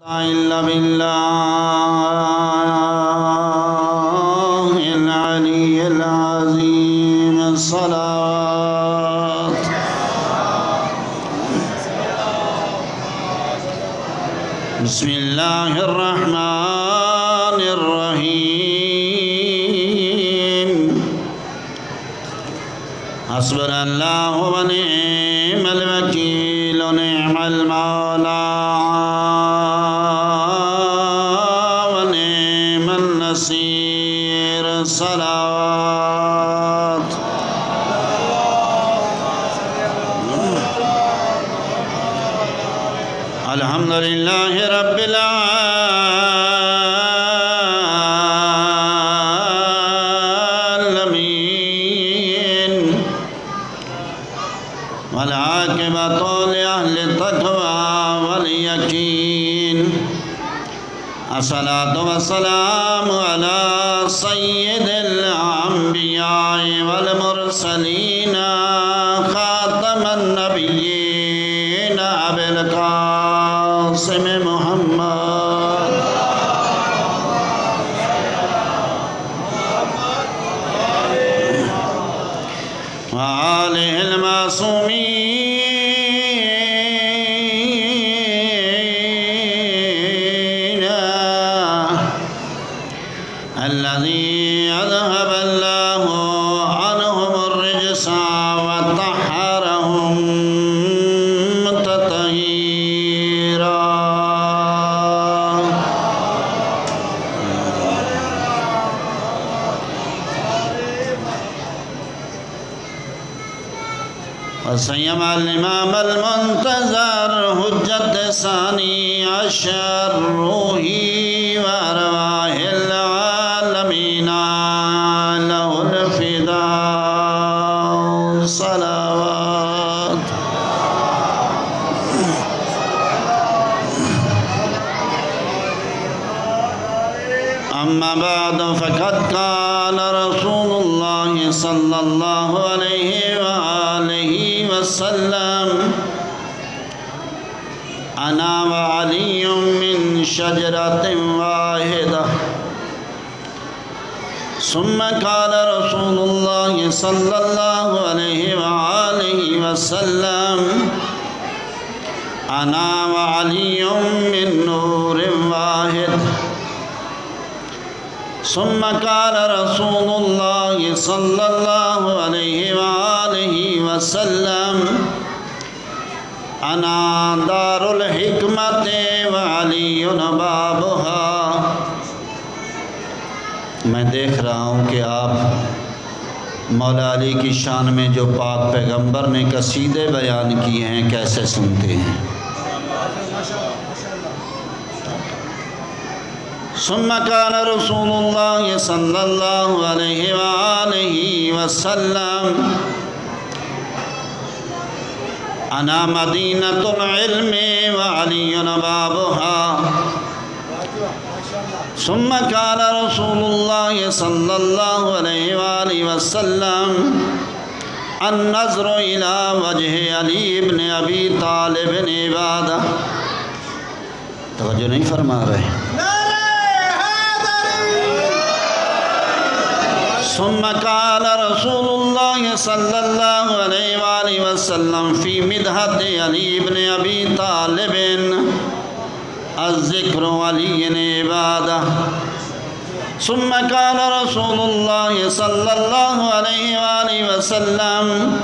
إلا بالله العلي العظيم الصلاة بسم الله الرحمن الرحيم حسبنا الله ونعم الوكيل ونعم المولى ونعم النصير صلوات الحمد لله رب العالمين والعاقبة لأهل التقوى واليقين الصلاة والسلام على سيد الأنبياء والمرسلين خاتم النبيين أبي القاسم محمد وآله المعصومين الذي أذهب الله عنهم الرجس وطهرهم تطهيرا وسيما الإمام المنتظر حجة ثاني عشر روحي وأرواح العالمين له الفداء صلوات أما بعد فقد قال رسول الله صلى الله عليه وآله وسلم أنا وعلي من شجرة واحدة ثم قال رسول الله صلى الله عليه وآله وسلم أنا وعلي من نور واحد ثم قال رسول الله صلى الله عليه وآله وسلم أنا دار الحكمة وعلي بابها میں دیکھ رہا ہوں کہ آپ مولا علی کی شان میں جو پاک پیغمبر نے قصیدے بیان کیے ہیں کیسے سنتے ہیں ثم قال رسول الله صلى الله عليه وآله وسلم أنا مدينة العلم وعلي بابها ثم قال رسول الله صلى الله عليه وآله وسلم النظر إلى وجه علي بن أبي طالب عبادة توجہ نہیں فرما رہے ثم قال رسول الله صلى الله عليه وآله وسلم في مدحة علي بن أبي طالب الذكر علي عبادة ثم قال رسول الله صلى الله عليه وآله وسلم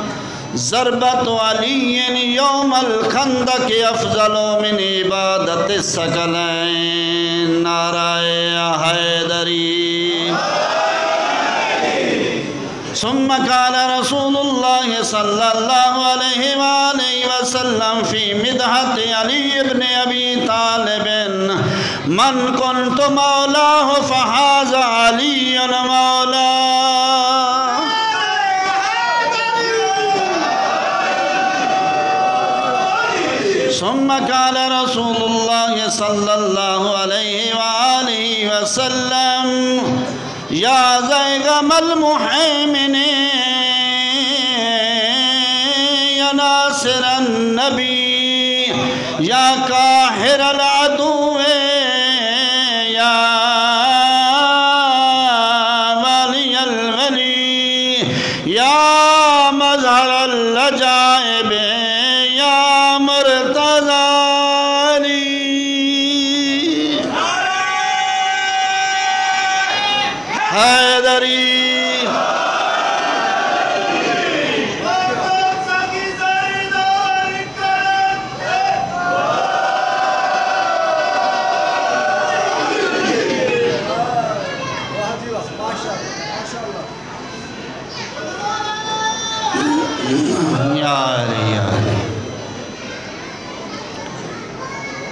ضربة علي يوم الخندق أفضل من عبادة الثقلين نعرہ حیدری ثم قال رسول الله صلى الله عليه وآله وسلم في مدحة علي بن أبي طالب من كنت مولاه فهذا علي مولاه ثم قال رسول الله صلى الله عليه وآله وسلم يا زيغم المحيمن يا ناصر النبي یا قاہر العدو عجائب یا مرتضی حیدری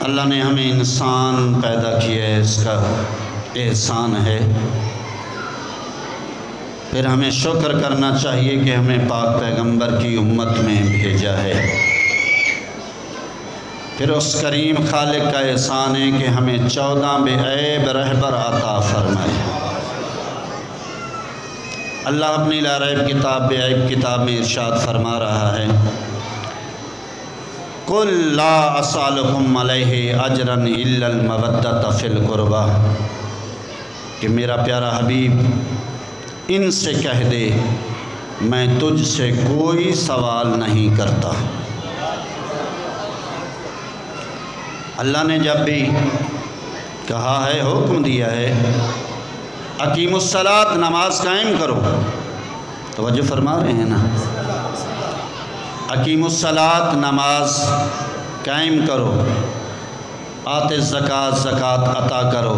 اللہ نے ہمیں انسان پیدا کیا ہے، اس کا احسان ہے۔ پھر ہمیں شکر کرنا چاہیے کہ ہمیں پاک پیغمبر کی امت میں بھیجا ہے۔ پھر اس کریم خالق کا احسان ہے کہ ہمیں 14 بے عیب رہبر عطا فرمائے۔ اللہ اپنی لا ریب کتاب بے عیب کتاب میں ارشاد فرما رہا ہے، قُلْ لَا أَسْأَلُكُمْ عَلَيْهِ أَجْرًا إِلَّا الْمَوَدَّةَ فِي الْقُرْبَى، کہ میرا پیارا حبیب ان سے کہہ دے میں تجھ سے کوئی سوال نہیں کرتا۔ اللہ نے جب بھی کہا ہے، حکم دیا ہے، اقیم الصلاۃ، نماز قائم کرو، توجہ فرما رہے ہیں نا، اقیم الصلاۃ، نماز قائم کرو، آت الزکوٰۃ، زکوٰۃ عطا کرو،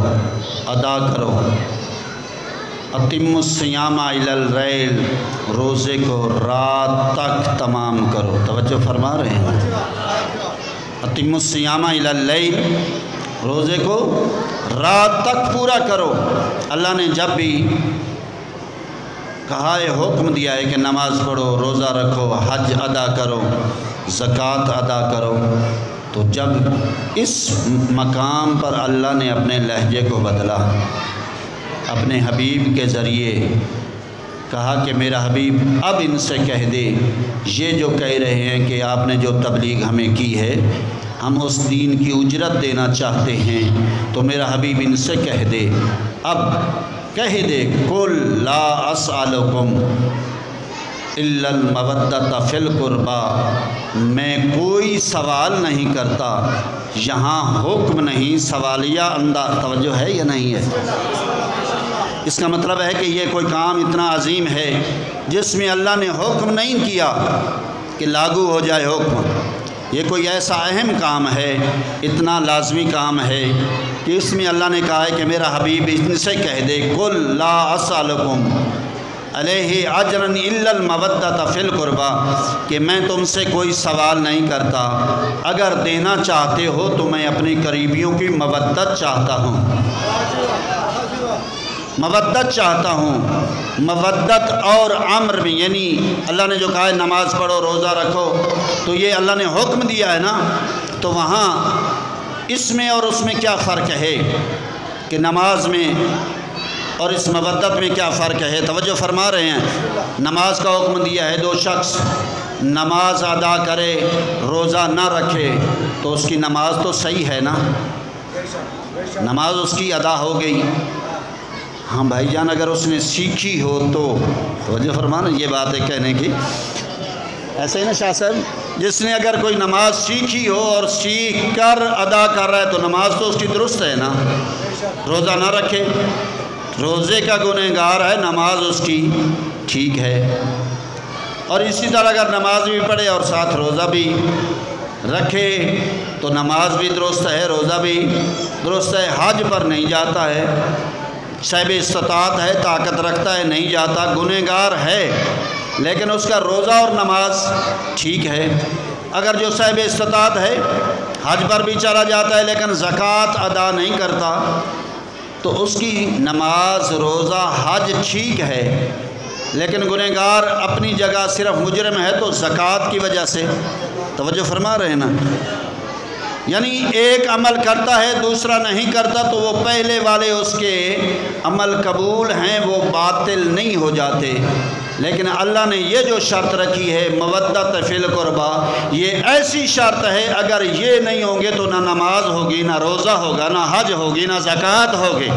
ادا کرو، اتم الصیام الی اللیل، روزے کو رات تک تمام کرو، توجہ فرما رہے ہیں، اتم الصیام الی اللیل، روزے کو رات تک پورا کرو۔ اللہ نے جب بھی کہا ہے، حکم دیا ہے کہ نماز پڑھو، روزہ رکھو، حج ادا کرو، زکوٰۃ ادا کرو، تو جب اس مقام پر اللہ نے اپنے لہجے کو بدلا، اپنے حبیب کے ذریعے کہا کہ میرا حبیب اب ان سے کہہ دے، یہ جو کہہ رہے ہیں کہ آپ نے جو تبلیغ ہمیں کی ہے، ہم اس دین کی اجرت دینا چاہتے ہیں، تو میرا حبیب ان سے کہہ دے، اب کہہ دے، قُلْ لَا أَسْأَلُكُمْ إِلَّا الْمَوَدَّةَ فِي الْقُرْبَى، میں کوئی سوال نہیں کرتا، یہاں حکم نہیں، سوالیہ انداز، توجہ ہے یا نہیں ہے؟ اس کا مطلب ہے کہ یہ کوئی کام اتنا عظیم ہے جس میں اللہ نے حکم نہیں کیا کہ لاگو ہو جائے حکم، یہ کوئی ایسا اہم کام ہے، اتنا لازمی کام ہے کہ اس میں اللہ نے کہا ہے کہ میرا حبیب ان سے کہہ دے، قُلْ لَا أَسْأَلُكُمْ عَلَيْهِ أَجْرًا إِلَّا الْمَوَدَّةَ فِي الْقُرْبَى، کہ میں تم سے کوئی سوال نہیں کرتا، اگر دینا چاہتے ہو تو میں اپنی قریبیوں کی مودت چاہتا ہوں، مودت چاہتا ہوں، مودت اور امر میں، یعنی اللہ نے جو کہا ہے نماز پڑھو، روزہ رکھو، تو یہ اللہ نے حکم دیا ہے نا، تو وہاں اس میں اور اس میں کیا فرق ہے کہ نماز میں اور اس مودت میں کیا فرق ہے؟ توجہ فرما رہے ہیں، نماز کا حکم دیا ہے، دو شخص نماز ادا کرے، روزہ نہ رکھے، تو اس کی نماز تو صحیح ہے نا، نماز اس کی ادا ہو گئی۔ ہاں بھائی جان، اگر اس نے سیکھی ہو تو توجہ فرمانا، یہ بات ہے کہنے کی، ایسے ہی نا شاہ صاحب، جس نے اگر کوئی نماز سیکھی ہو اور سیکھ کر ادا کر رہا ہے تو نماز تو اس کی درست ہے نا، روزہ نہ رکھے، روزے کا گنہگار ہے، نماز اس کی ٹھیک ہے، اور اسی طرح اگر نماز بھی پڑھے اور ساتھ روزہ بھی رکھے تو نماز بھی درست ہے، روزہ بھی درست ہے، حج پر نہیں جاتا ہے، صاحب استطاعت ہے، طاقت رکھتا ہے، نہیں جاتا، گنہگار ہے، لیکن اس کا روزہ اور نماز ٹھیک ہے۔ اگر جو صاحب استطاعت ہے، حج پر بھی چلا جاتا ہے لیکن زکوٰۃ ادا نہیں کرتا، تو اس کی نماز، روزہ، حج ٹھیک ہے، لیکن گنہگار اپنی جگہ صرف مجرم ہے، تو زکوٰۃ کی وجہ سے، توجہ فرما رہے ہیں نا، یعنی ایک عمل کرتا ہے دوسرا نہیں کرتا تو وہ پہلے والے اس کے عمل قبول ہیں، وہ باطل نہیں ہو جاتے، لیکن اللہ نے یہ جو شرط رکھی ہے مودت فی القربى، یہ ایسی شرط ہے اگر یہ نہیں ہوں گے تو نہ نماز ہوگی، نہ روزہ ہوگا، نہ حج ہوگی، نہ زکوٰۃ ہوگی۔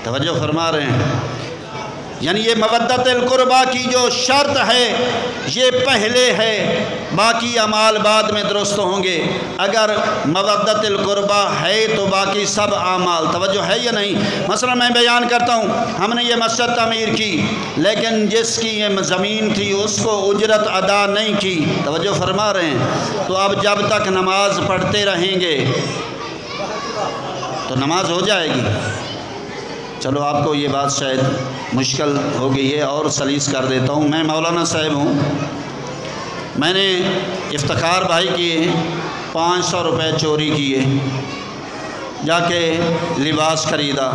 توجہ فرما رہے ہیں، یعنی یہ مودت القربہ کی جو شرط ہے یہ پہلے ہے، باقی اعمال بعد میں درست ہوں گے۔ اگر مودت القربہ ہے تو باقی سب اعمال، توجہ ہے یا نہیں؟ مثلا میں بیان کرتا ہوں، ہم نے یہ مسجد تعمیر کی لیکن جس کی یہ زمین تھی اس کو اجرت ادا نہیں کی، توجہ فرما رہے ہیں، تو اب جب تک نماز پڑھتے رہیں گے تو نماز ہو جائے گی؟ چلو آپ کو یہ بات شاید مشکل ہو گئی ہے، اور سلیس کر دیتا ہوں۔ میں مولانا صاحب ہوں، میں نے افتخار بھائی کیے 500 روپے چوری کیے، جا کے لباس خریدا،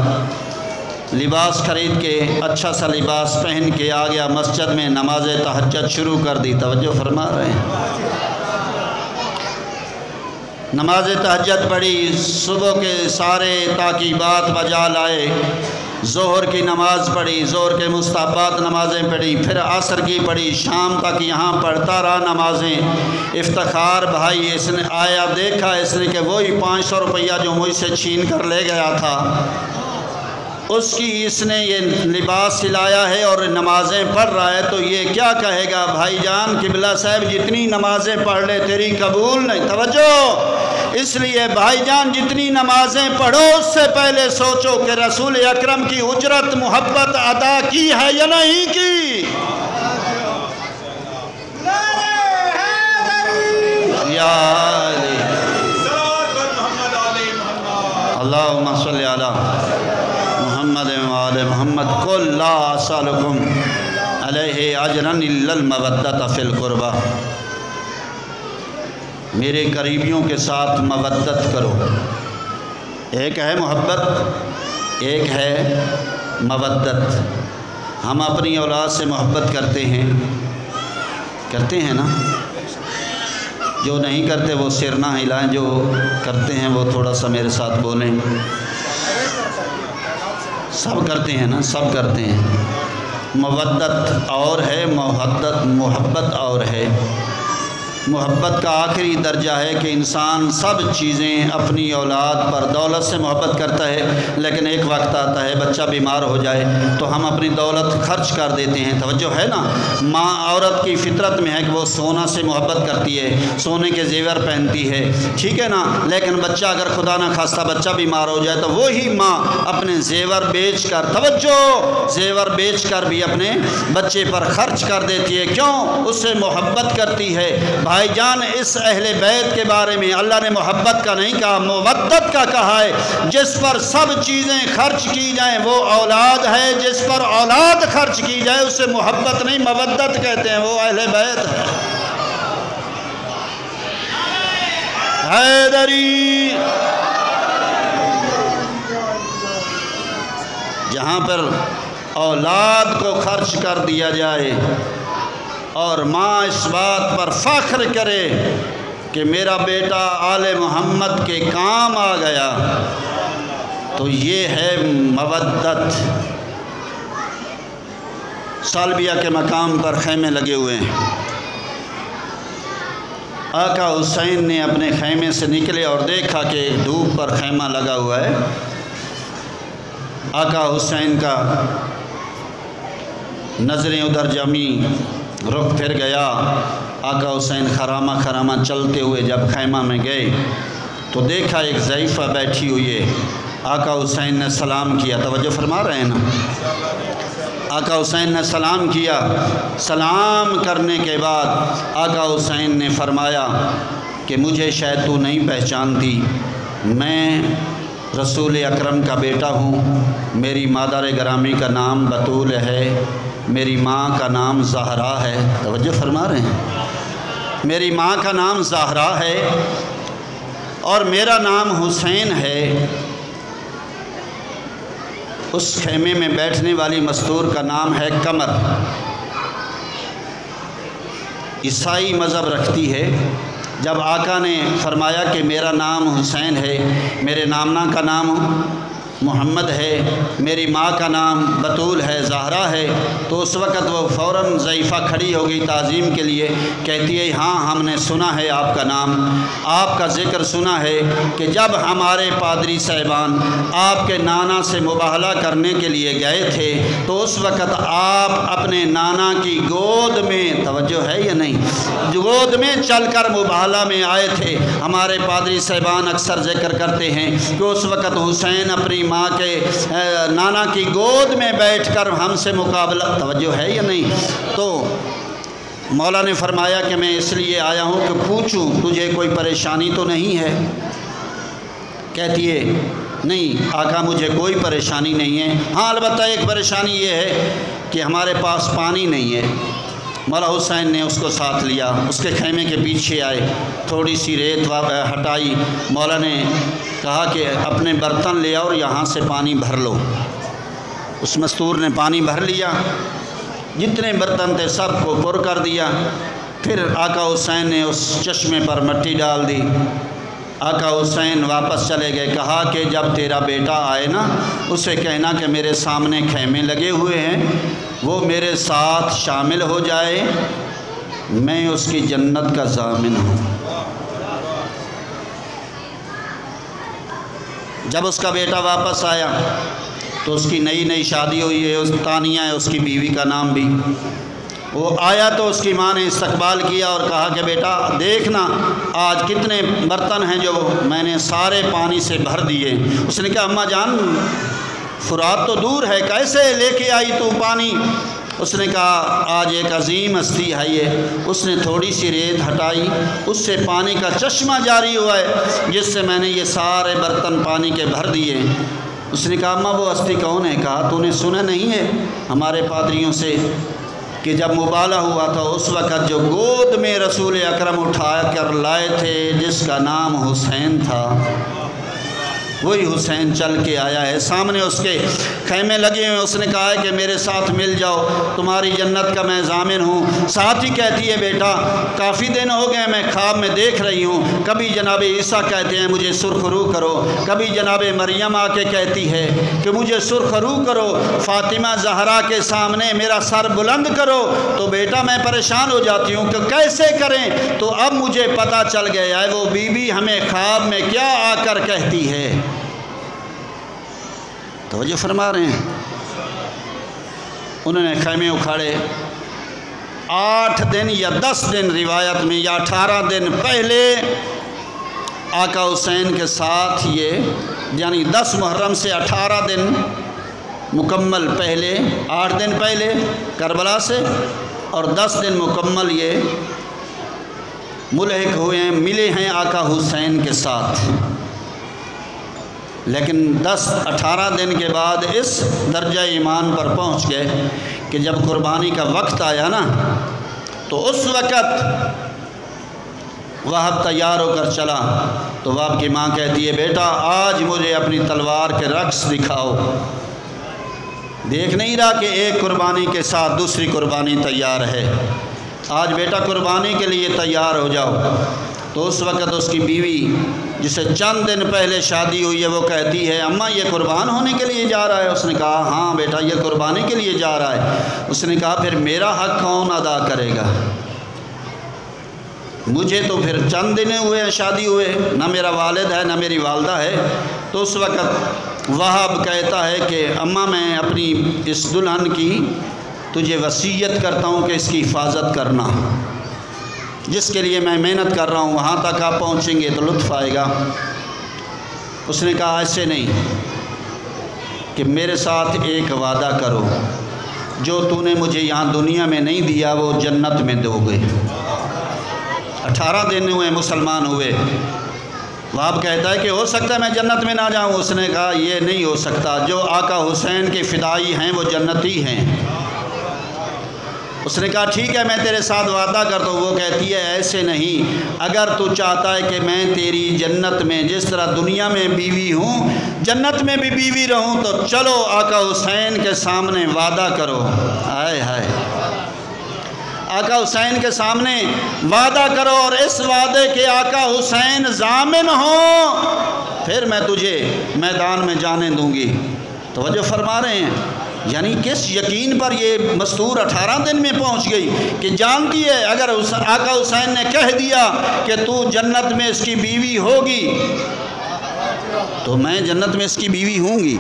لباس خرید کے اچھا سا لباس پہن کے آ گیا مسجد میں، نماز تہجد شروع کر دی، توجہ فرما رہے ہیں، نماز تہجد پڑھی، صبح کے سارے تاکیبات بجا لائے، ظہر کی نماز پڑھی، ظہر کے مستحبات نمازیں پڑھی، پھر عصر کی پڑھی، شام تک یہاں پڑھتا رہا نمازیں۔ افتخار بھائی اس نے آیا، دیکھا اس نے کہ وہی 500 روپیہ جو مجھ سے چھین کر لے گیا تھا، اس کی اس نے یہ لباس سلایا ہے اور نمازیں پڑھ رہا ہے، تو یہ کیا کہے گا؟ بھائی جان قبلہ صاحب جتنی نمازیں پڑھ لے تیری قبول نہیں، توجہ، اس لیے بھائی جان جتنی نمازیں پڑھو اس سے پہلے سوچو کہ رسول اکرم کی اجرت محبت ادا کی ہے یا نہیں کی۔ اللہم صلی علی محمد وآل محمد قل لا اسألکم علیہ اجرا الا المودۃ فی القربہ، میرے قریبیوں کے ساتھ مودت کرو۔ ایک ہے محبت، ایک ہے مودت۔ ہم اپنی اولاد سے محبت کرتے ہیں نا؟ جو نہیں کرتے وہ سر نہ ہلائیں، جو کرتے ہیں وہ تھوڑا سا میرے ساتھ بولیں۔ سب کرتے ہیں نا؟ سب کرتے ہیں۔ مودت اور ہے، محبت اور ہے۔ محبت کا آخری درجہ ہے کہ انسان سب چیزیں اپنی اولاد پر دولت سے محبت کرتا ہے، لیکن ایک وقت آتا ہے بچہ بیمار ہو جائے تو ہم اپنی دولت خرچ کر دیتے ہیں، توجہ ہے نا؟ ماں عورت کی فطرت میں ہے کہ وہ سونا سے محبت کرتی ہے، سونے کے زیور پہنتی ہے، ٹھیک ہے نا؟ لیکن بچہ اگر خدا نہ خواستہ بچہ بیمار ہو جائے تو وہی ماں اپنے زیور بیچ کر، توجہ، زیور بیچ کر بھی اپنے بچے پر خرچ کر دیتی ہے، کیوں؟ اس سے محبت کرتی ہے۔ بھائی جان اس اہل بیت کے بارے میں اللہ نے محبت کا نہیں کہا، مودت کا کہا ہے۔ جس پر سب چیزیں خرچ کی جائیں وہ اولاد ہے، جس پر اولاد خرچ کی جائے اسے محبت نہیں مودت کہتے ہیں، وہ اہل بیت ہے۔ حیدری، جہاں پر اولاد کو خرچ کر دیا جائے اور ماں اس بات پر فخر کرے کہ میرا بیٹا آل محمد کے کام آ گیا، تو یہ ہے مودت۔ سالبیہ کے مقام پر خیمے لگے ہوئے ہیں، آقا حسین نے اپنے خیمے سے نکلے اور دیکھا کہ دھوپ پر خیمہ لگا ہوا ہے۔ آقا حسین کا نظریں ادھر جمی، رخ پھر گیا۔ آقا حسین خرامہ خرامہ چلتے ہوئے جب خیمہ میں گئے تو دیکھا ایک ضعیفہ بیٹھی ہوئی ہے۔ آقا حسین نے سلام کیا، توجہ فرما رہے ہیں نا؟ آقا حسین نے سلام کیا، سلام کرنے کے بعد آقا حسین نے فرمایا کہ مجھے شاید تو نہیں پہچانتی، میں رسول اکرم کا بیٹا ہوں، میری مادر گرامی کا نام بطول ہے، میری ماں کا نام زہرا ہے، توجہ فرما رہے ہیں؟ میری ماں کا نام زہرا ہے اور میرا نام حسین ہے۔ اس خیمے میں بیٹھنے والی مستور کا نام ہے قمر، عیسائی مذہب رکھتی ہے۔ جب آقا نے فرمایا کہ میرا نام حسین ہے، میرے نامنا کا نام محمد ہے، میری ماں کا نام بطول ہے، زہرا ہے۔ تو اس وقت وہ فوراً ضعیفہ کھڑی ہو گئی تعظیم کے لیے، کہتی ہے ہاں ہم نے سنا ہے آپ کا نام، آپ کا ذکر سنا ہے کہ جب ہمارے پادری صاحبان آپ کے نانا سے مباہلہ کرنے کے لیے گئے تھے تو اس وقت آپ اپنے نانا کی گود میں، توجہ ہے یا نہیں، گود میں چل کر مباہلہ میں آئے تھے۔ ہمارے پادری صاحبان اکثر ذکر کرتے ہیں کہ اس وقت حسین اپنی ماں کے نانا کی گود میں بیٹھ کر ہم سے مقابلہ، توجہ ہے یا نہیں۔ تو مولا نے فرمایا کہ میں اس لیے آیا ہوں کہ پوچھوں تجھے کوئی پریشانی تو نہیں ہے؟ کہتی ہے نہیں آقا مجھے کوئی پریشانی نہیں ہے، ہاں البتہ ایک پریشانی یہ ہے کہ ہمارے پاس پانی نہیں ہے۔ مولا حسین نے اس کو ساتھ لیا، اس کے خیمے کے پیچھے آئے، تھوڑی سی ریت ہٹائی، مولا نے کہا کہ اپنے برتن لے آؤ اور یہاں سے پانی بھر لو۔ اس مستور نے پانی بھر لیا، جتنے برتن تھے سب کو پر کر دیا۔ پھر آقا حسین نے اس چشمے پر مٹی ڈال دی۔ آقا حسین واپس چلے گئے، کہا کہ جب تیرا بیٹا آئے نا اسے کہنا کہ میرے سامنے خیمے لگے ہوئے ہیں، وہ میرے ساتھ شامل ہو جائے، میں اس کی جنت کا ضامن ہوں۔ جب اس کا بیٹا واپس آیا تو اس کی نئی شادی ہوئی ہے، تانیہ ہے اس کی بیوی کا نام بھی۔ وہ آیا تو اس کی ماں نے استقبال کیا اور کہا کہ بیٹا دیکھنا آج کتنے برتن ہیں جو میں نے سارے پانی سے بھر دیے۔ اس نے کہا اماں جان فرات تو دور ہے، کیسے لے کے آئی تو پانی؟ اس نے کہا آج ایک عظیم ہستی ہے یہ، اس نے تھوڑی سی ریت ہٹائی، اس سے پانی کا چشمہ جاری ہوا ہے جس سے میں نے یہ سارے برتن پانی کے بھر دیے۔ اس نے کہا اماں وہ ہستی کون ہے؟ کہا تو نے سنا نہیں ہے ہمارے پادریوں سے کہ جب مباہلہ ہوا تھا اس وقت جو گود میں رسول اکرم اٹھا کر لائے تھے جس کا نام حسین تھا، وہی حسین چل کے آیا ہے، سامنے اس کے خیمے لگے ہوئے۔ اس نے کہا ہے کہ میرے ساتھ مل جاؤ، تمہاری جنت کا میں ضامن ہوں۔ ساتھ ہی کہتی ہے بیٹا کافی دن ہو گئے میں خواب میں دیکھ رہی ہوں، کبھی جناب عیسیٰ کہتے ہیں مجھے سرخ رو کرو، کبھی جناب مریم آ کے کہتی ہے کہ مجھے سرخ رو کرو، فاطمہ زہرا کے سامنے میرا سر بلند کرو۔ تو بیٹا میں پریشان ہو جاتی ہوں کہ کیسے کریں۔ تو اب مجھے پتہ چل گیا ہے وہ بی بی ہمیں خواب میں کیا آ کر کہتی ہے۔ توجہ فرما رہے ہیں؟ انہوں نے خیمے اکھاڑے، 8 دن یا 10 دن روایت میں یا 18 دن پہلے آقا حسین کے ساتھ یہ یعنی 10 محرم سے 18 دن مکمل پہلے، 8 دن پہلے کربلا سے اور 10 دن مکمل یہ ملحق ہوئے ہیں، ملے ہیں آقا حسین کے ساتھ۔ لیکن 10-18 دن کے بعد اس درجہ ایمان پر پہنچ گئے کہ جب قربانی کا وقت آیا نا تو اس وقت وہب تیار ہو کر چلا تو وہب کی ماں کہتی ہے بیٹا آج مجھے اپنی تلوار کے رقص دکھاؤ۔ دیکھ نہیں رہا کہ ایک قربانی کے ساتھ دوسری قربانی تیار ہے، آج بیٹا قربانی کے لیے تیار ہو جاؤ۔ تو اس وقت اس کی بیوی جسے چند دن پہلے شادی ہوئی ہے وہ کہتی ہے اماں یہ قربان ہونے کے لیے جا رہا ہے؟ اس نے کہا ہاں بیٹا یہ قربانی کے لیے جا رہا ہے۔ اس نے کہا پھر میرا حق کون ادا کرے گا؟ مجھے تو پھر چند دن ہوئے ہیں شادی ہوئے، نہ میرا والد ہے نہ میری والدہ ہے۔ تو اس وقت وہب کہتا ہے کہ اماں میں اپنی اس دلہن کی تجھے وصیت کرتا ہوں کہ اس کی حفاظت کرنا، جس کے لیے میں محنت کر رہا ہوں وہاں تک آپ پہنچیں گے تو لطف آئے گا۔ اس نے کہا ایسے نہیں کہ میرے ساتھ ایک وعدہ کرو، جو تو نے مجھے یہاں دنیا میں نہیں دیا وہ جنت میں دو گے۔ 18 دن ہوئے مسلمان ہوئے، وہاب کہتا ہے کہ ہو سکتا ہے میں جنت میں نہ جاؤں۔ اس نے کہا یہ نہیں ہو سکتا، جو آقا حسین کے فدائی ہیں وہ جنتی ہیں۔ اس نے کہا ٹھیک ہے میں تیرے ساتھ وعدہ کرتا ہوں۔ وہ کہتی ہے ایسے نہیں، اگر تو چاہتا ہے کہ میں تیری جنت میں جس طرح دنیا میں بیوی ہوں جنت میں بھی بیوی رہوں تو چلو آقا حسین کے سامنے وعدہ کرو۔ ہائے ہائے، آقا حسین کے سامنے وعدہ کرو اور اس وعدے کے آقا حسین ضامن ہوں، پھر میں تجھے میدان میں جانے دوں گی۔ توجہ فرما رہے ہیں، یعنی کس یقین پر یہ مستور 18 دن میں پہنچ گئی کہ جانتی ہے اگر آقا حسین نے کہہ دیا کہ تو جنت میں اس کی بیوی ہوگی تو میں جنت میں اس کی بیوی ہوں گی،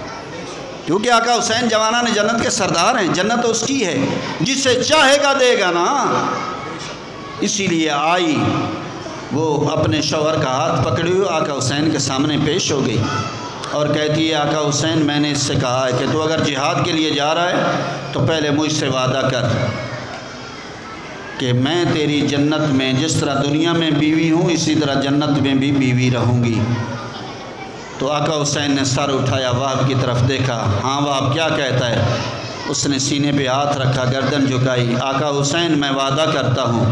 کیونکہ آقا حسین جوانان جنت کے سردار ہیں، جنت اس کی ہے، جسے چاہے گا دے گا نا۔ اسی لیے آئی، وہ اپنے شوہر کا ہاتھ پکڑے ہوئے آقا حسین کے سامنے پیش ہو گئی اور کہتی ہے آقا حسین میں نے اس سے کہا ہے کہ تو اگر جہاد کے لیے جا رہا ہے تو پہلے مجھ سے وعدہ کر کہ میں تیری جنت میں جس طرح دنیا میں بیوی ہوں اسی طرح جنت میں بھی بیوی رہوں گی۔ تو آقا حسین نے سر اٹھایا، وہب کی طرف دیکھا، ہاں وہب کیا کہتا ہے؟ اس نے سینے پہ ہاتھ رکھا، گردن جھکائی، آقا حسین میں وعدہ کرتا ہوں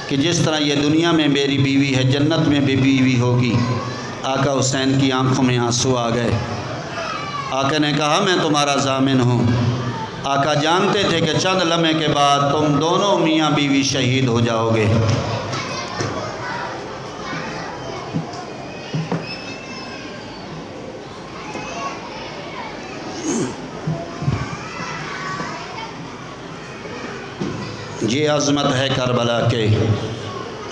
کہ جس طرح یہ دنیا میں میری بیوی ہے جنت میں بھی بیوی ہوگی۔ آقا حسین کی آنکھوں میں آنسو آ گئے۔ آقا نے کہا میں تمہارا ضامن ہوں۔ آقا جانتے تھے کہ چند لمحے کے بعد تم دونوں میاں بیوی شہید ہو جاؤ گے۔ یہ عظمت ہے کربلا کے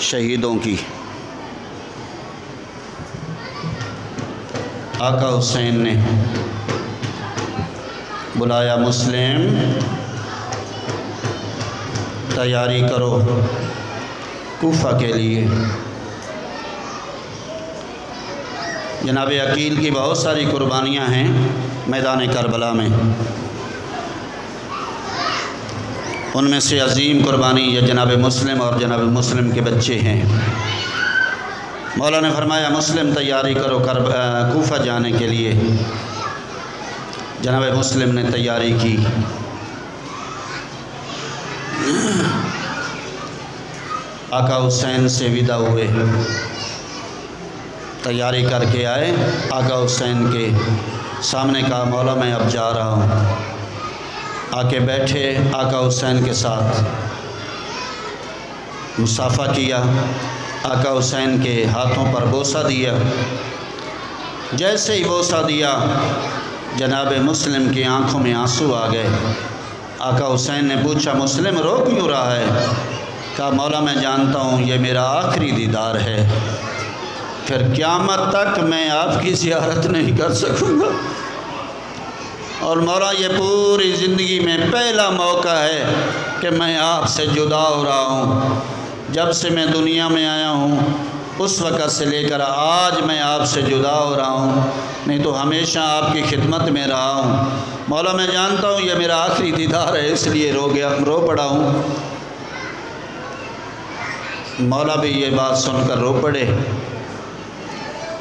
شہیدوں کی۔ آقا حسین نے بلایا، مسلم تیاری کرو کوفہ کے لیے۔ جناب عقیل کی بہت ساری قربانیاں ہیں میدان کربلا میں، ان میں سے عظیم قربانی یہ جناب مسلم اور جناب مسلم کے بچے ہیں۔ مولا نے فرمایا مسلم تیاری کرو کوفہ جانے کے لیے۔ جناب مسلم نے تیاری کی، آقا حسین سے ودا ہوئے، تیاری کر کے آئے، آقا حسین کے سامنے کہا مولا میں اب جا رہا ہوں۔ آ کے بیٹھے، آقا حسین کے ساتھ مصافحہ کیا، آقا حسین کے ہاتھوں پر بوسہ دیا۔ جیسے ہی بوسہ دیا جناب مسلم کی آنکھوں میں آنسو آ گئے۔ آقا حسین نے پوچھا مسلم رو کیوں رہا ہے؟ کہا مولا میں جانتا ہوں یہ میرا آخری دیدار ہے، پھر قیامت تک میں آپ کی زیارت نہیں کر سکوں گا، اور مولا یہ پوری زندگی میں پہلا موقع ہے کہ میں آپ سے جدا ہو رہا ہوں۔ جب سے میں دنیا میں آیا ہوں اس وقت سے لے کر آج میں آپ سے جدا ہو رہا ہوں، نہیں تو ہمیشہ آپ کی خدمت میں رہا ہوں۔ مولا میں جانتا ہوں یہ میرا آخری دیدار ہے، اس لیے رو پڑا ہوں۔ مولا بھی یہ بات سن کر رو پڑے۔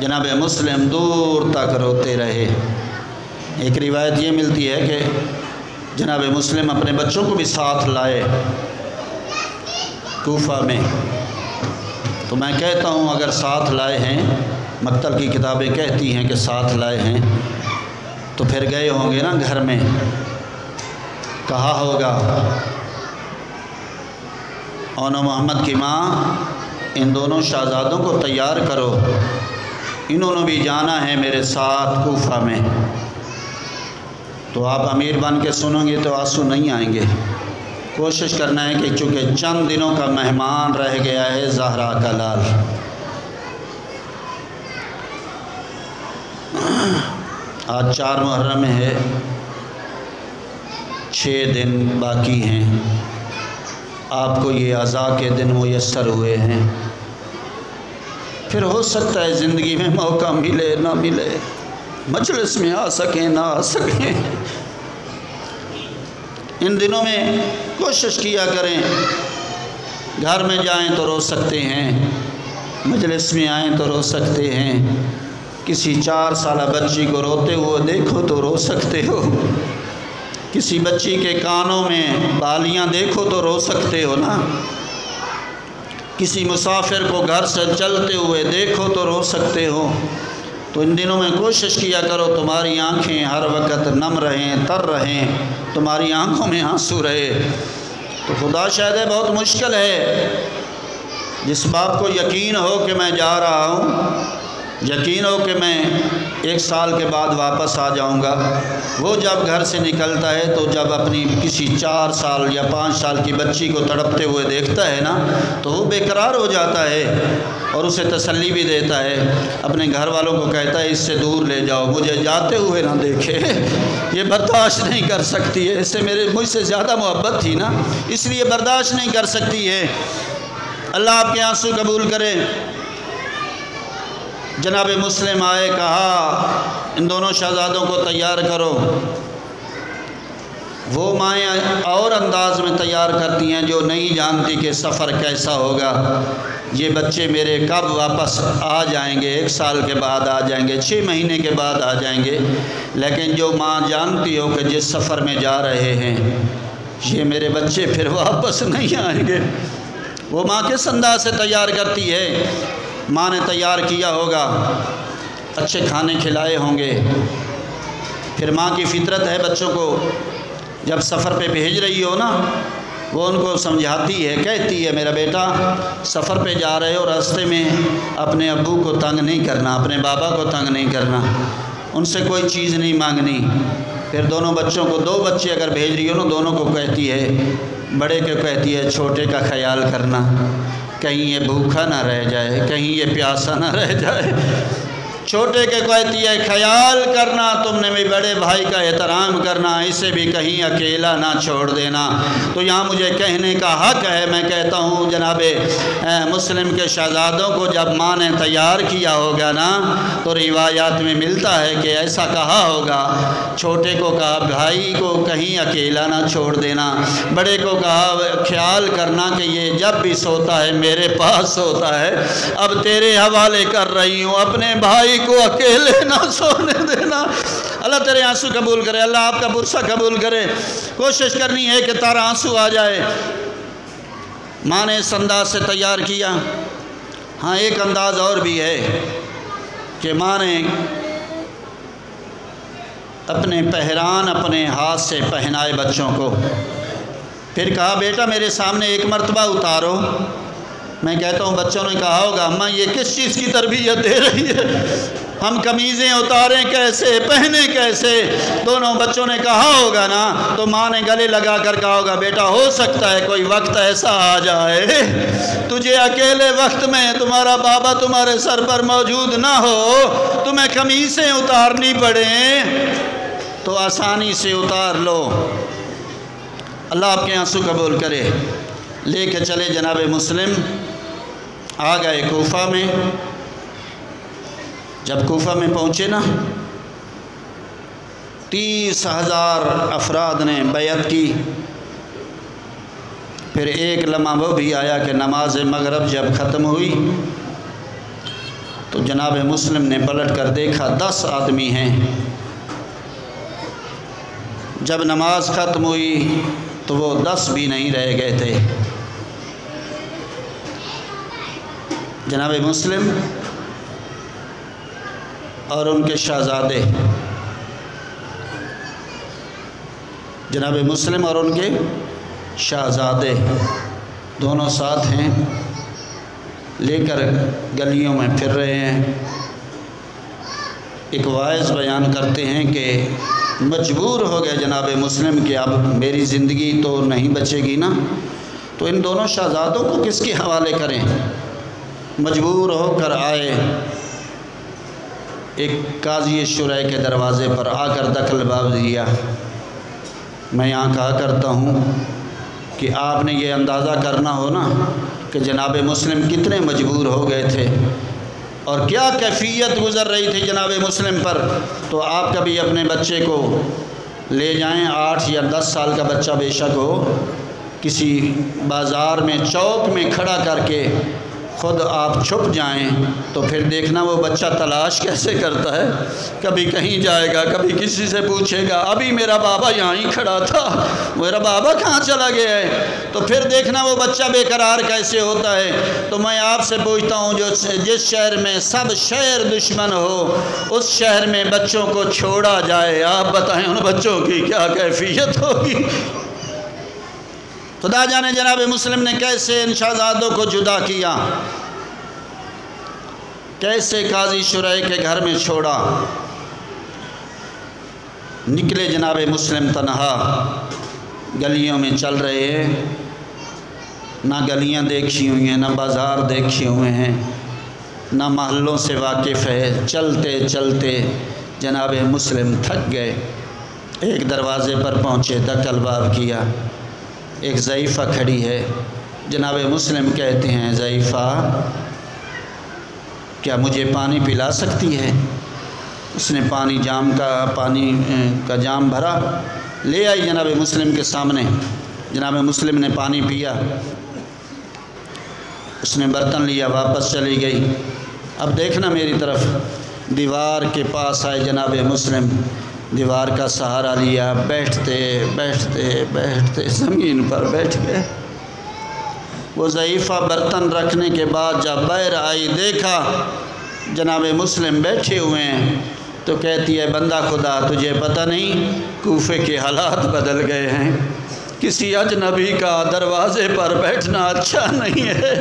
جناب مسلم دور تک روتے رہے۔ ایک روایت یہ ملتی ہے کہ جناب مسلم اپنے بچوں کو بھی ساتھ لائے کوفہ میں، تو میں کہتا ہوں اگر ساتھ لائے ہیں، مکتب کی کتابیں کہتی ہیں کہ ساتھ لائے ہیں، تو پھر گئے ہوں گے نا گھر میں، کہا ہوگا اون محمد کی ماں ان دونوں شہزادوں کو تیار کرو، انہوں نے بھی جانا ہے میرے ساتھ کوفہ میں۔ تو آپ امیر بن کے سنیں گے تو آنسو نہیں آئیں گے۔ کوشش کرنا ہے کہ چونکہ چند دنوں کا مہمان رہ گیا ہے زہرا کا لال۔ آج 4 محرم ہے، 6 دن باقی ہیں، آپ کو یہ عزا کے دن میسر ہوئے ہیں، پھر ہو سکتا ہے زندگی میں موقع ملے نہ ملے، مجلس میں آ سکیں نہ آ سکیں۔ ان دنوں میں کوشش کیا کریں، گھر میں جائیں تو رو سکتے ہیں، مجلس میں آئیں تو رو سکتے ہیں، کسی 4 سالہ بچی کو روتے ہوئے دیکھو تو رو سکتے ہو، کسی بچی کے کانوں میں بالیاں دیکھو تو رو سکتے ہو نا، کسی مسافر کو گھر سے چلتے ہوئے دیکھو تو رو سکتے ہو۔ تو ان دنوں میں کوشش کیا کرو تمہاری آنکھیں ہر وقت نم رہیں، تر رہیں، تمہاری آنکھوں میں آنسو رہے۔ تو خدا شاہد ہے بہت مشکل ہے جس باپ کو یقین ہو کہ میں جا رہا ہوں، یقین ہو کہ میں 1 سال کے بعد واپس آ جاؤں گا، وہ جب گھر سے نکلتا ہے تو جب اپنی کسی 4 سال یا 5 سال کی بچی کو تڑپتے ہوئے دیکھتا ہے نا تو وہ بے قرار ہو جاتا ہے اور اسے تسلی بھی دیتا ہے، اپنے گھر والوں کو کہتا ہے اس سے دور لے جاؤ، مجھے جاتے ہوئے نہ دیکھے، یہ برداشت نہیں کر سکتی ہے، اس سے مجھ سے زیادہ محبت تھی نا اس لیے برداشت نہیں کر سکتی ہے۔ اللہ آپ کے آنسو قبول کرے۔ جناب مسلم آئے، کہا ان دونوں شہزادوں کو تیار کرو۔ وہ مائیں اور انداز میں تیار کرتی ہیں جو نہیں جانتی کہ سفر کیسا ہوگا، یہ بچے میرے کب واپس آ جائیں گے، 1 سال کے بعد آ جائیں گے، 6 مہینے کے بعد آ جائیں گے، لیکن جو ماں جانتی ہو کہ جس سفر میں جا رہے ہیں یہ میرے بچے پھر واپس نہیں آئیں گے، وہ ماں کس انداز سے تیار کرتی ہے؟ ماں نے تیار کیا ہوگا، اچھے کھانے کھلائے ہوں گے، پھر ماں کی فطرت ہے بچوں کو جب سفر پہ بھیج رہی ہو نا وہ ان کو سمجھاتی ہے، کہتی ہے میرا بیٹا سفر پہ جا رہے ہو، راستے میں اپنے ابو کو تنگ نہیں کرنا، اپنے بابا کو تنگ نہیں کرنا، ان سے کوئی چیز نہیں مانگنی۔ پھر دونوں بچوں کو، 2 بچے اگر بھیج رہی ہو نا، دونوں کو کہتی ہے، بڑے کو کہتی ہے چھوٹے کا خیال کرنا، کہیں یہ بھوکا نہ رہ جائے، کہیں یہ پیاسا نہ رہ جائے، چھوٹے کے کہتی ہے خیال کرنا، تم نے بھی بڑے بھائی کا احترام کرنا، اسے بھی کہیں اکیلا نہ چھوڑ دینا۔ تو یہاں مجھے کہنے کا حق ہے، میں کہتا ہوں جناب مسلم کے شہزادوں کو جب ماں نے تیار کیا ہوگا نا تو روایات میں ملتا ہے کہ ایسا کہا ہوگا، چھوٹے کو کہا بھائی کو کہیں اکیلا نہ چھوڑ دینا، بڑے کو کہا خیال کرنا کہ یہ جب بھی سوتا ہے میرے پاس سوتا ہے، اب تیرے حوالے کر رہی ہوں، اپنے بھائی کو اکیلے نہ سونے دینا۔ اللہ تیرے آنسو قبول کرے، اللہ آپ کا برسہ قبول کرے۔ کوشش کرنی ہے کہ تارا آنسو آ جائے۔ ماں نے اس انداز سے تیار کیا۔ ہاں ایک انداز اور بھی ہے کہ ماں نے اپنے پہران اپنے ہاتھ سے پہنائے بچوں کو، پھر کہا بیٹا میرے سامنے ایک مرتبہ اتارو۔ میں کہتا ہوں بچوں نے کہا ہوگا اماں یہ کس چیز کی تربیت دے رہی ہے، ہم قمیضیں اتاریں کیسے، پہنے کیسے؟ دونوں بچوں نے کہا ہوگا نا تو ماں نے گلے لگا کر کہا ہوگا بیٹا ہو سکتا ہے کوئی وقت ایسا آ جائے تجھے اکیلے وقت میں تمہارا بابا تمہارے سر پر موجود نہ ہو، تمہیں قمیضیں اتارنی پڑیں تو آسانی سے اتار لو۔ اللہ آپ کے آنسو قبول کرے۔ لے کے چلے جناب مسلم، آ گئے کوفہ میں۔ جب کوفہ میں پہنچے نا 30,000 افراد نے بیعت کی۔ پھر ایک لمحہ وہ بھی آیا کہ نماز مغرب جب ختم ہوئی تو جناب مسلم نے پلٹ کر دیکھا 10 آدمی ہیں۔ جب نماز ختم ہوئی تو وہ 10 بھی نہیں رہ گئے تھے۔ جناب مسلم اور ان کے شہزادے، جناب مسلم اور ان کے شہزادے دونوں ساتھ ہیں، لے کر گلیوں میں پھر رہے ہیں۔ ایک واعظ بیان کرتے ہیں کہ مجبور ہو گئے جناب مسلم کہ اب میری زندگی تو نہیں بچے گی نا، تو ان دونوں شہزادوں کو کس کے حوالے کریں؟ مجبور ہو کر آئے ایک قاضی شرح کے دروازے پر، آ کر دخل باب دیا۔ میں یہاں کہا کرتا ہوں کہ آپ نے یہ اندازہ کرنا ہو نا کہ جناب مسلم کتنے مجبور ہو گئے تھے اور کیا کیفیت گزر رہی تھی جناب مسلم پر، تو آپ کبھی اپنے بچے کو لے جائیں، 8 یا 10 سال کا بچہ بے شک ہو، کسی بازار میں چوک میں کھڑا کر کے خود آپ چھپ جائیں تو پھر دیکھنا وہ بچہ تلاش کیسے کرتا ہے، کبھی کہیں جائے گا، کبھی کسی سے پوچھے گا ابھی میرا بابا یہاں ہی کھڑا تھا، میرا بابا کہاں چلا گیا ہے، تو پھر دیکھنا وہ بچہ بے قرار کیسے ہوتا ہے۔ تو میں آپ سے پوچھتا ہوں جس شہر میں سب شہر دشمن ہو اس شہر میں بچوں کو چھوڑا جائے، آپ بتائیں ان بچوں کی کیا کیفیت ہوگی۔ خدا جانے جناب مسلم نے کیسے ان شہزادوں کو جدا کیا، کیسے قاضی شرح کے گھر میں چھوڑا۔ نکلے جناب مسلم تنہا، گلیوں میں چل رہے ہیں، نہ گلیاں دیکھی ہوئی ہیں، نہ بازار دیکھے ہوئے ہیں، نہ محلوں سے واقف ہے۔ چلتے چلتے جناب مسلم تھک گئے، ایک دروازے پر پہنچے، دک الباب کیا، ایک ضعیفہ کھڑی ہے۔ جناب مسلم کہتے ہیں ضعیفہ کیا مجھے پانی پلا سکتی ہے؟ اس نے پانی کا جام بھرا، لے آئی جناب مسلم کے سامنے۔ جناب مسلم نے پانی پیا، اس نے برتن لیا، واپس چلی گئی۔ اب دیکھنا میری طرف، دیوار کے پاس آئے جناب مسلم، دیوار کا سہارا لیا، بیٹھتے بیٹھتے بیٹھتے زمین پر بیٹھ گئے۔ وہ ضعیفہ برتن رکھنے کے بعد جب باہر آئی، دیکھا جناب مسلم بیٹھے ہوئے ہیں، تو کہتی ہے بندہ خدا تجھے پتہ نہیں کوفے کے حالات بدل گئے ہیں، کسی اجنبی کا دروازے پر بیٹھنا اچھا نہیں ہے،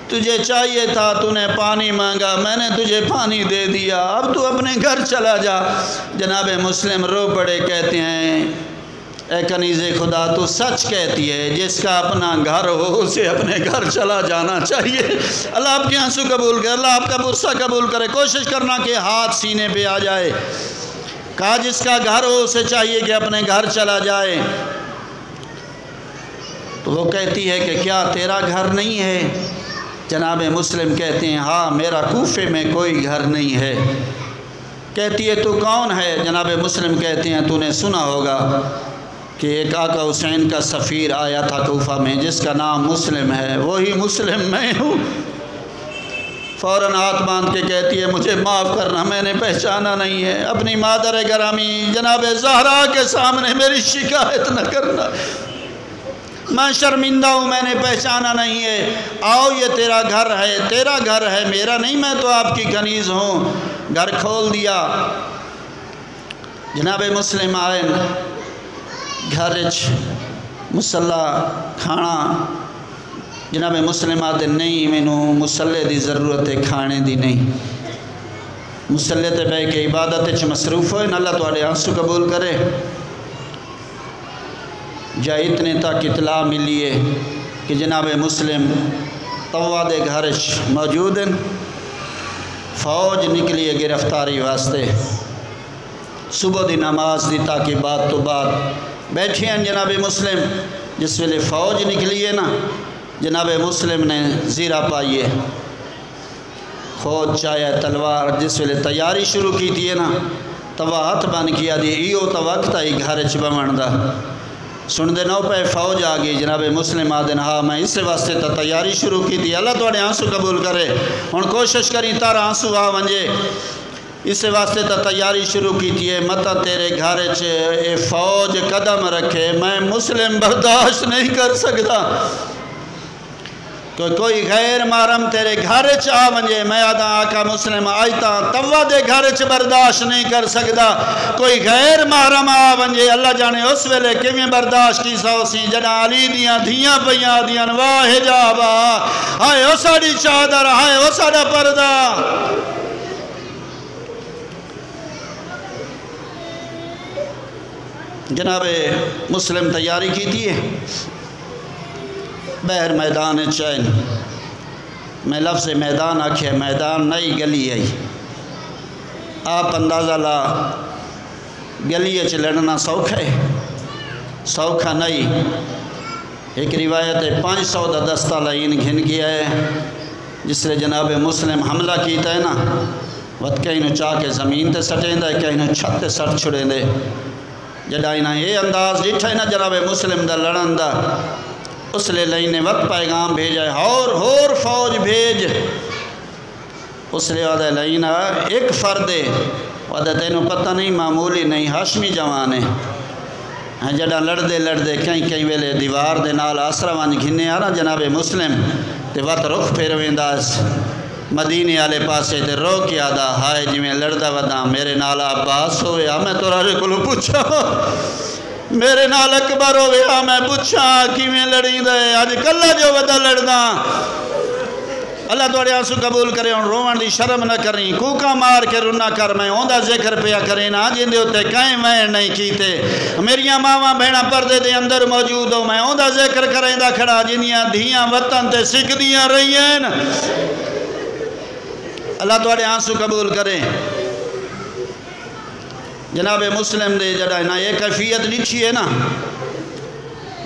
تجھے چاہیے تھا تو نے پانی مانگا، میں نے تجھے پانی دے دیا، اب تو اپنے گھر چلا جا۔ جناب مسلم رو پڑے، کہتے ہیں اے کنیز خدا تو سچ کہتی ہے، جس کا اپنا گھر ہو اسے اپنے گھر چلا جانا چاہیے۔ اللہ آپ کے آنسو قبول کرے، اللہ آپ کا غصہ قبول کرے۔ کوشش کرنا کہ ہاتھ سینے پہ آ جائے۔ کہا جس کا گھر ہو اسے چاہیے کہ اپنے گھر چلا جائے۔ تو وہ کہتی ہے کہ کیا تیرا گھر نہیں ہے؟ جناب مسلم کہتے ہیں ہاں میرا کوفے میں کوئی گھر نہیں ہے۔ کہتی ہے تو کون ہے؟ جناب مسلم کہتے ہیں تو نے سنا ہوگا کہ ایک آقا حسین کا سفیر آیا تھا کوفہ میں جس کا نام مسلم ہے، وہی مسلم میں ہوں۔ فوراً ہاتھ باندھ کے کہتی ہے مجھے معاف کرنا، میں نے پہچانا نہیں ہے، اپنی مادر گرامی جناب زہرا کے سامنے میری شکایت نہ کرنا، میں شرمندہ ہوں، میں نے پہچانا نہیں ہے۔ آؤ یہ تیرا گھر ہے، تیرا گھر ہے، میرا نہیں، میں تو آپ کی کنیز ہوں۔ گھر کھول دیا، جناب مسلم آئے، گھر مسلح کھانا، جناب مسلم آتے نہیں مینوں مسلح دی ضرورت ہے، کھانے دی نہیں۔ مسلح تے بہ کے عبادت مصروف ہوئے، اللہ تواڈے آنسو قبول کرے۔ جا اتنے تک اطلاع ملی ہے کہ جناب مسلم طوا دے گھر موجود ہیں، فوج نکلی ہے گرفتاری واسطے۔ صبح دی نماز دی تاکہ بعد تو بعد بیٹھے ہیں جناب مسلم۔ جس ویلے فوج نکلی ہے نا، جناب مسلم نے زیرہ پائیے، فوج چاہے تلوار، جس ویلے تیاری شروع کی تھی نا، توا ہاتھ بن کیا دی ایو تو وقت آئی گھر بمن دا۔ سن دے نو پہ فوج آ گئی، جناب مسلم آدن ہاں میں اس واسطے تا تیاری شروع کی تھی، اللہ تواڈے آنسو قبول کرے۔ ہن کوشش کری تارا آنسو آ ونجے، اس واسطے تا تیاری شروع کی تھی ہے، متا تیرے گھر اے فوج قدم رکھے، میں مسلم برداشت نہیں کر سکتا۔ کوئی غیر محرم تیرے گھر آ ونجے، میں آدھا آقا مسلم آئیتا توا دے گھر برداشت نہیں کر سکتا۔ کوئی غیر محرم آ ونجے، اللہ جانے اس ویلے کیویں برداشت کی سو سی، جڑا علی دیاں دھیاں پیاں دیاں واہ حجابا، ہائے او ساڑی چادر، ہائے او ساڑا پردہ۔ جناب مسلم تیاری کی تھی ہے، بہر میدان چین، میں لفظ میدان آکھے، میدان نئی گلی ہے، آپ اندازہ لا گلی لڑنا سوکھا ہے، سوکھا نہیں۔ ایک روایت ہے 500 دا دستہ لائن گھن گیا ہے، جس لئے جناب مسلم حملہ کیتا ہے نا، وقت کہیں چاہ کے زمین تے سٹیں دے، کہیں چھت تے سٹ چھڑیں دے، جڑا انہاں یہ انداز ڈٹھا ہے نا جناب مسلم دا لڑن دا، اس لئے لئی نے وقت پیغام بھیجا ہے، ہور فوج بھیج۔ اس لئے وعدہ لئی نا ایک فرد ہے، وعدہ تینوں پتہ نہیں معمولی نہیں، ہاشمی جوان ہے، جڑا لڑدے کہیں ویلے دیوار دے نال آسرا وانج گھنے آ رہا جناب مسلم، تے وقت رخ پھر وینداز مدینے آلے پاسے تے رو کے آدھا ہائے جی میں لڑدہ ودا میرے نال عباس ہوئے، میں تو راجے کو پوچھا میرے نال اکبر ہویا میں پوچھا کیویں لڑی دے اج کلا جو ودا لڑدا اللہ توڑے آنسو قبول کرے اور روان دی شرم نہ کریں کوکا مار کے رونا کر میں ہوندہ ذکر پیا کریں نا جن دے ہوتے کہیں میں نہیں کیتے میریاں ماما بہنا پردے دے اندر موجود ہو میں ہوندہ ذکر کریں دا کھڑا جنیاں دھیاں وطن تے سکھ دیاں رہی ہیں اللہ توڑے آنسو قبول کریں جناب مسلم دے جڑا نا یہ کیفیت لکھی ہے نا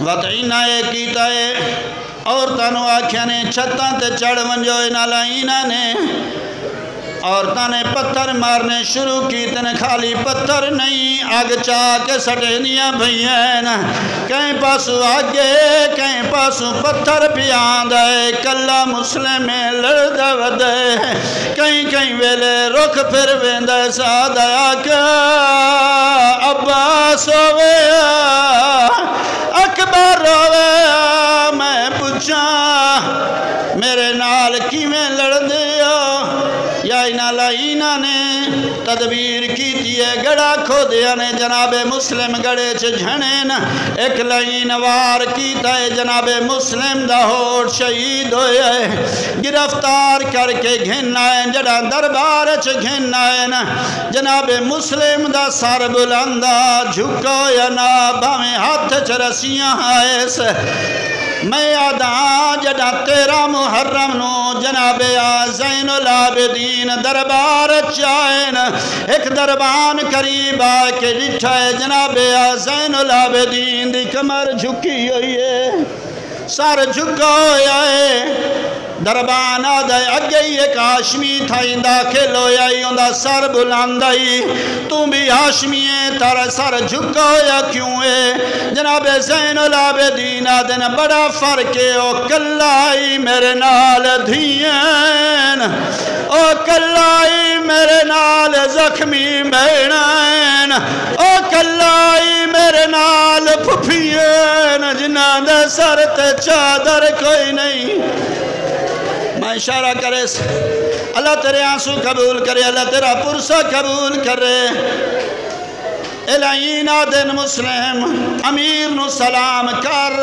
وطعینہ یہ کیتا ہے عورتانو آکھیا نے چھتاں تے چڑھ ونجو نالائینہ نے عورتاں نے پتھر مارنے شروع کی تنے خالی پتھر نہیں آگ چاہ کے سٹے دیا بھئین کہیں پاسو آگے کہیں پاسو پتھر پیان دے کلا مسلم لڑد ودے کہیں کہیں ویلے رکھ پھر ویندے سادہ آکا عباس ہویا اکبر ہویا میں پوچھا میرے نال کیویں لڑ دیو یا انالائینہ نے تدبیر کی تیے گڑا کھو دیا نے جناب مسلم گڑے چھ جھنین ایک لائن وار کی تائے جناب مسلم دا ہوٹ شہید ہوئے گرفتار کر کے گھن آئے جڑا دربار چھ گھن آئے جناب مسلم دا سر بلندہ جھکو یا نا باویں ہاتھ چھ رسیاں آئے سے میں آدھا جڑا تیرا محرم نو جناب زین العابدین دربار چائن ایک دربان قریب آکے لٹھائے جناب زین العابدین دی کمر جھکی ہوئی ہے سر جھکا ہویا ہے دربان آدھائی اگے ایک ہاشمی تھائی داخل ہوئی اندھا سر بلاندائی تو بھی ہاشمی ہے تارا سر جھکا ہویا کیوں ہے جناب زین العابدین آدھن بڑا فرق ہے او کلائی میرے نال دھیین او کلائی میرے نال زخمی بینین او کلائی میرے نال پھپھین جنہ دے سر تے چادر کوئی نہیں میں اشارہ کرے اللہ تیرے آنسو قبول کرے اللہ تیرا پرسہ قبول کرے الہین آدن مسلم امیر نو سلام کر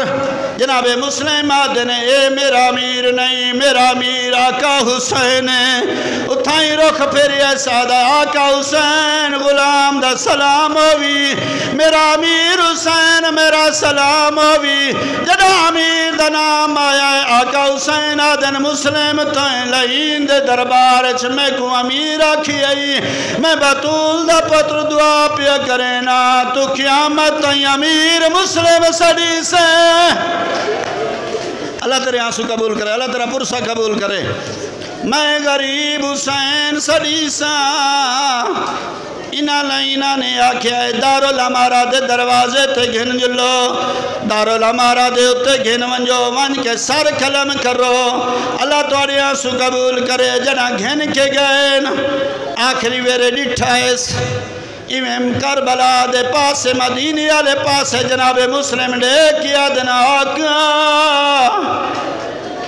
جناب مسلم آدن اے میرا امیر نہیں میرا امیر آقا حسین اتھائی رخ پھر یہ سادہ آقا حسین غلام دا سلام ہوئی میرا امیر حسین میرا سلام ہوئی جڑا امیر دا نام آیا ہے آقا حسین آدن مسلم تائیں لہین دے دربار چھ میں کو امیر آکھی آئی میں بطول دا پتر دعا پیا کریں تو قیامت امیر مسلم سڑی سے اللہ تیرے آنسو قبول کرے اللہ تیرا پرسہ قبول کرے میں غریب حسین سڑی سا انالائینہ نے آکھیا ہے دارالامارہ دے دروازے تے گھن جلو دارالامارہ دے اتے گھن ونجو ون کے سر کلم کرو اللہ توڑے آنسو قبول کرے جنا گھن کے گئن آخری ویرے ڈٹھائیس امام کربلا دے پاس مدینی آلے پاس جناب مسلم دے کیا دن آقا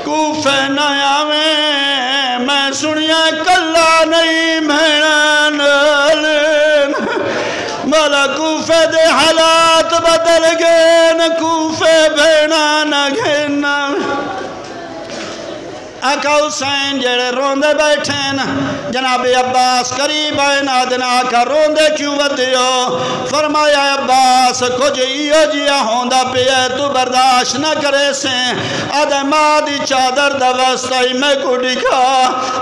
کوفے نیا میں سنیا کلا نہیں مہنان مولا کوفے دے حالات بدل گئے کوفے بھینا نہ گھینا آقا حسین جڑے روندے بیٹھیں جناب عباس قریب آئے نادن آقا روندے کیوں بدیو فرمایا عباس کچھ ایو جیا ہوندہ پیا تو برداشت نہ کرے سے آدھے مادی چادر دوستائی میں کو ڈکھا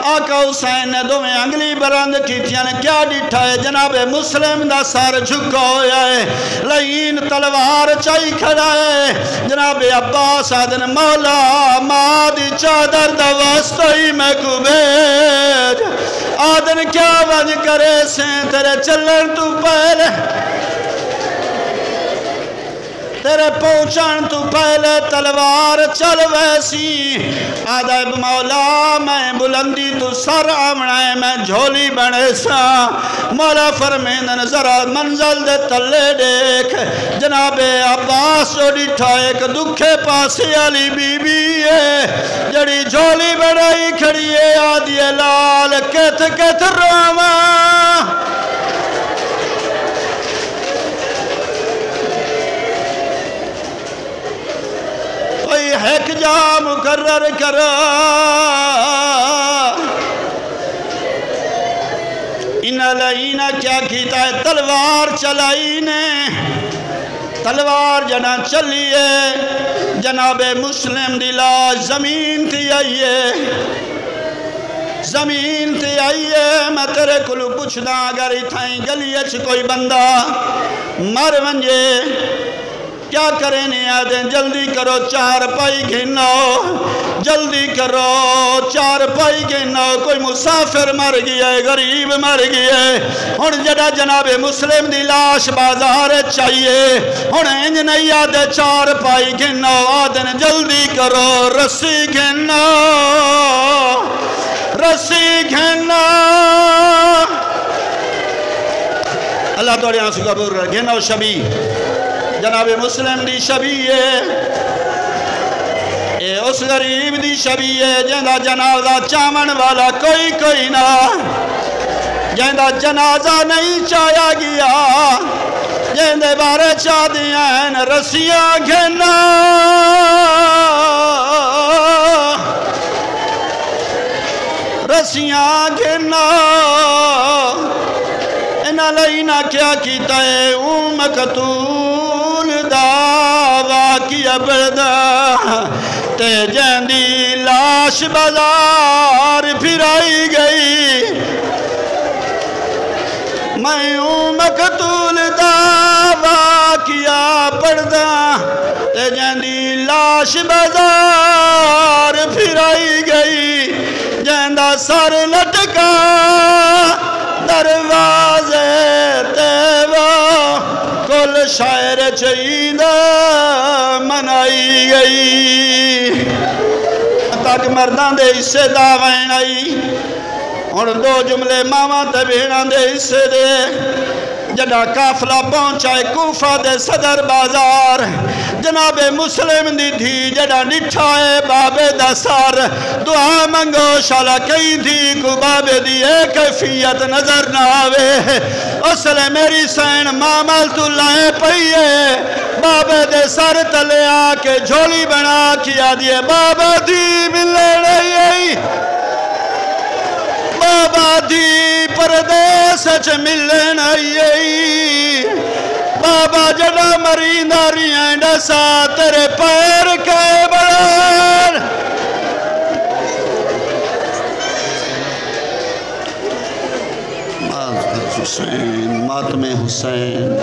آقا حسین نے دو میں انگلی برند کی تیانے کیا ڈٹھائے جناب مسلم دا سار جھکا ہویا ہے لئین تلوار چاہی کھڑا ہے جناب عباس آدھن مولا مادی چادر واسطائی میں کو بھیج آدن کیا وجہ کرے سے تیرے چلن تو پہلے تیرے پہنچن تو پہلے تلوار چل ویسی آدھائب مولا میں بلندی تو سر آمنائے میں جھولی بڑے سا مولا فرمیندن ذرا منزل دے تلے دیکھ جناب عباس جو ڈٹھا ایک دکھے پاسی علی بی بی ہے جڑی جھولی بڑائی کھڑی ہے آدھی لال کت روما جا مقرر کرو انہا کیا کیتا ہے تلوار چلائی نے تلوار جنا چلیے جناب مسلم دی لاش زمین تھی آئیے زمین تھی آئیے میں تیرے کلو پوچھنا اگر اتھائیں گلیچ کوئی بندہ مر ونجے کیا کریں نہیں آدھیں جلدی کرو چار پائی گھنو جلدی کرو چار پائی گھنو کوئی مسافر مر گیا ہے غریب مر گیا ہے ہن جڑا جناب مسلم دی لاش بازار چاہیے ہن انج نہیں آدھے چار پائی گھنو آدھیں جلدی کرو رسی گھنو رسی گھنو اللہ توڑی آنسو قبول رہا گھنو شبی جناب مسلم دی شبی ہے اے اس غریب دی شبی ہے جہاں جنازہ چامن والا کوئی نہ جہاں جنازہ نہیں چایا گیا جہاں بارے چاہ دیا ہیں رسیاں گھنا رسیاں گھنا انہا لئینا کیا کیتا ہے مقتول دعویٰ کیا بردہ تے جہندی لاش بازار پھرائی گئی میں مقتول دعویٰ کیا بردہ تے جہندی لاش بازار پھرائی گئی جہندہ سر لٹکا دروازے تیوہ کل شاعر چہید منائی گئی تاک مردان دے اسے دعوائن آئی اور دو جملے ماما تے بہنان دے اسے دے جڑا کافلہ پہنچائے کوفہ دے صدر بازار جناب مسلم دی تھی جڑا نٹھائے بابے دا سار دعا منگو شالا کئی تھی کو بابے دی ایک کیفیت نظر نہ آوے اصل میری سین مامل تو لائے پئیے بابے دے سر تلے آکے جھولی بنا کیا دیے بابا دی ملے رہی بابا دی پردیس چھ ملن آئی بابا جڑا مرینہ ریاں ڈسا تیرے پیر کے بڑھان حسین ماتم حسین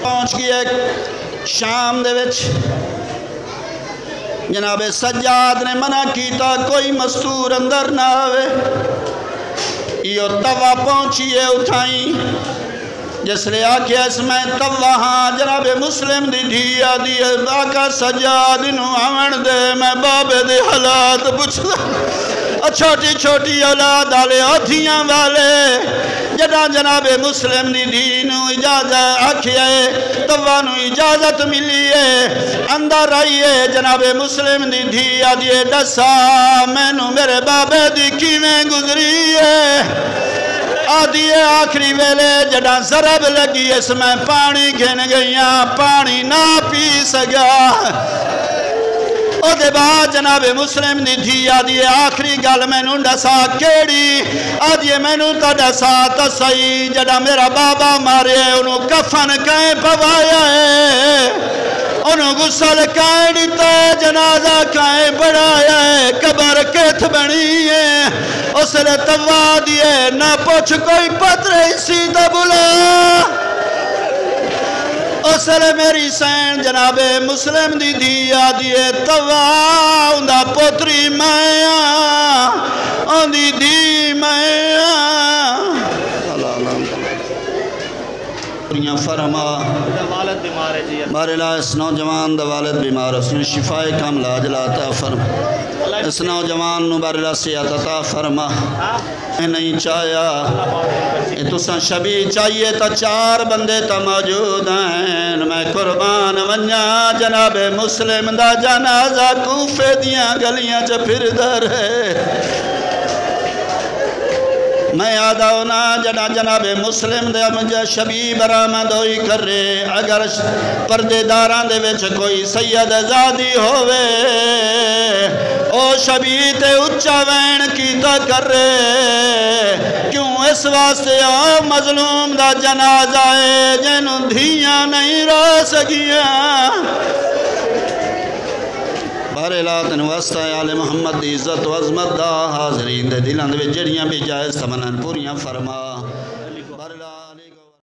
پہنچ گئی ایک شام دے وچ جناب سجاد نے منع کیتا کوئی مستور اندر نہ آوے یہ توا پہنچیے اٹھائیں جس لئے آکھیا اس میں توا ہاں جناب مسلم دی دھیا دیئے آقا سجاد انہوں آمن دے میں بابے دے حالات پوچھتا چھوٹی چھوٹی اولاد آلے آدھیاں والے جڑا جناب مسلم دی دینو اجازت آکھیا ہے توانو اجازت ملی ہے اندر آئیے جناب مسلم دی دھیا دیئے دسا میں نو میرے بابے دی کیویں گزری ہے آدھیے آخری ویلے جڑا ضرب لگی اس میں پانی گھن گئیاں پانی نہ پی سگا او دے بعد جناب مسلم دی تھی آدھیے آخری گل میں نو ڈسا کیڑی آدھیے میں نو تا ڈسا تسائی جڑا میرا بابا مارے انہوں کفن کہیں پوایا ہے انہوں غسل کہیں دیتا جنازہ کہیں بڑھایا ہے قبر کیتھ بنی ہے اس لئے توا دیئے نہ پوچھ کوئی پتر اسی دا بلا اس لئے میری سین جناب مسلم دی دیا دیئے توا اندہ پتری مائیاں اندی دی مائیاں فرما بارے اللہ اس نوجوان دا والد بیمار اس نے شفاء کاملہ عجلہ عطا فرما اس نوجوان نو بارے اللہ صحت عطا فرما میں نہیں چاہیا تو سن شبی چاہیے تا چار بندے تا موجود ہیں میں قربان ونیا جناب مسلم دا جنازہ کوفے دیاں گلیاں چا پھر در ہے میں آدھا ہونا جنا جناب مسلم دے مجھے شبی برآمد ہوئی کر رہے اگر پردے داران دے وچ کوئی سید زادی ہوئے او شبی تے اچھا وین کیتا کر رہے کیوں اس واسطے آؤ مظلوم دا جنازہ ہے جنوں دھیاں نہیں رو سکیاں بارے لاتن واسطہ آل محمد دی عزت و عظمت دا حاضرین دے دلان دے جڑیاں بھی جائز تمنن پوریاں فرما